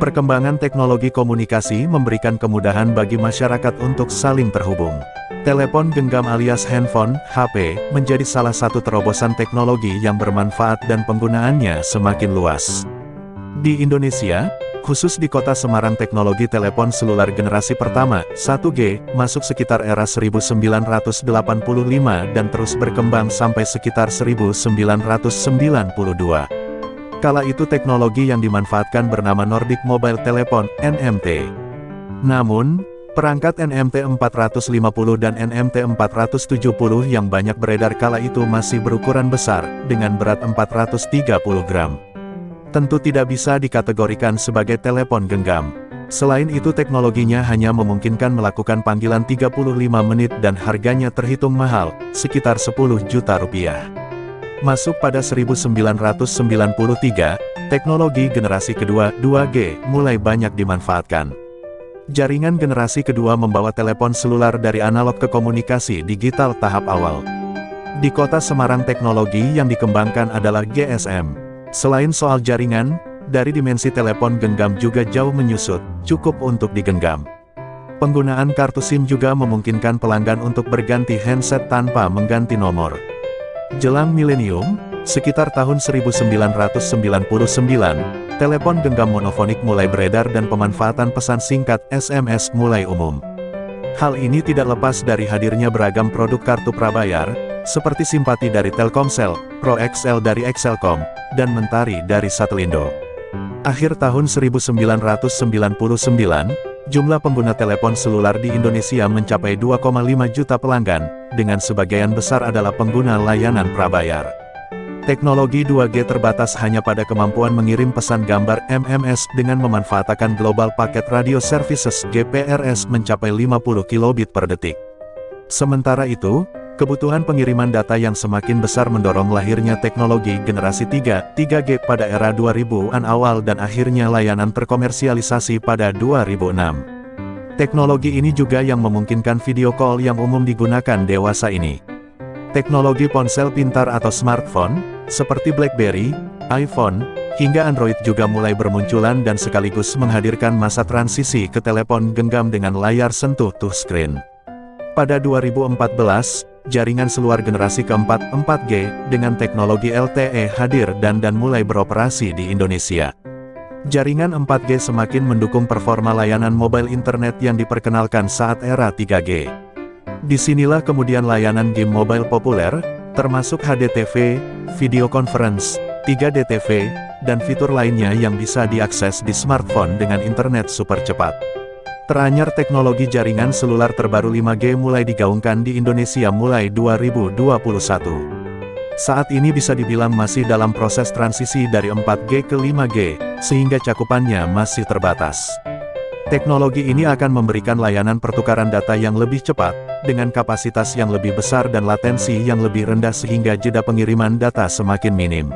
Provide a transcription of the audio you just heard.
Perkembangan teknologi komunikasi memberikan kemudahan bagi masyarakat untuk saling terhubung. Telepon genggam alias handphone, HP, menjadi salah satu terobosan teknologi yang bermanfaat dan penggunaannya semakin luas. Di Indonesia, khusus di kota Semarang, teknologi telepon seluler generasi pertama, 1G, masuk sekitar era 1985 dan terus berkembang sampai sekitar 1992. Kala itu teknologi yang dimanfaatkan bernama Nordic Mobile Telephone, NMT. Namun, perangkat NMT 450 dan NMT 470 yang banyak beredar kala itu masih berukuran besar, dengan berat 430 gram. Tentu tidak bisa dikategorikan sebagai telepon genggam. Selain itu teknologinya hanya memungkinkan melakukan panggilan 35 menit dan harganya terhitung mahal, sekitar 10 juta rupiah. Masuk pada 1993, teknologi generasi kedua, 2G, mulai banyak dimanfaatkan. Jaringan generasi kedua membawa telepon seluler dari analog ke komunikasi digital tahap awal. Di kota Semarang teknologi yang dikembangkan adalah GSM. Selain soal jaringan, dari dimensi telepon genggam juga jauh menyusut, cukup untuk digenggam. Penggunaan kartu SIM juga memungkinkan pelanggan untuk berganti handset tanpa mengganti nomor. Jelang milenium, sekitar tahun 1999, telepon genggam monofonik mulai beredar dan pemanfaatan pesan singkat SMS mulai umum. Hal ini tidak lepas dari hadirnya beragam produk kartu prabayar, seperti Simpati dari Telkomsel, Pro XL dari Excelcom, dan Mentari dari Satelindo. Akhir tahun 1999, jumlah pengguna telepon seluler di Indonesia mencapai 2,5 juta pelanggan, dengan sebagian besar adalah pengguna layanan prabayar. Teknologi 2G terbatas hanya pada kemampuan mengirim pesan gambar MMS dengan memanfaatkan Global Packet Radio Services (GPRS) mencapai 50 kilobit per detik. Sementara itu, kebutuhan pengiriman data yang semakin besar mendorong lahirnya teknologi generasi 3G pada era 2000-an awal dan akhirnya layanan terkomersialisasi pada 2006. Teknologi ini juga yang memungkinkan video call yang umum digunakan dewasa ini. Teknologi ponsel pintar atau smartphone, seperti BlackBerry, iPhone, hingga Android juga mulai bermunculan dan sekaligus menghadirkan masa transisi ke telepon genggam dengan layar sentuh touchscreen. Pada 2014, jaringan seluler generasi keempat 4G dengan teknologi LTE hadir dan mulai beroperasi di Indonesia. Jaringan 4G semakin mendukung performa layanan mobile internet yang diperkenalkan saat era 3G. Disinilah kemudian layanan game mobile populer, termasuk HDTV, video conference, 3D TV, dan fitur lainnya yang bisa diakses di smartphone dengan internet super cepat. Teranyar teknologi jaringan seluler terbaru 5G mulai digaungkan di Indonesia mulai 2021. Saat ini bisa dibilang masih dalam proses transisi dari 4G ke 5G, sehingga cakupannya masih terbatas. Teknologi ini akan memberikan layanan pertukaran data yang lebih cepat, dengan kapasitas yang lebih besar dan latensi yang lebih rendah sehingga jeda pengiriman data semakin minim.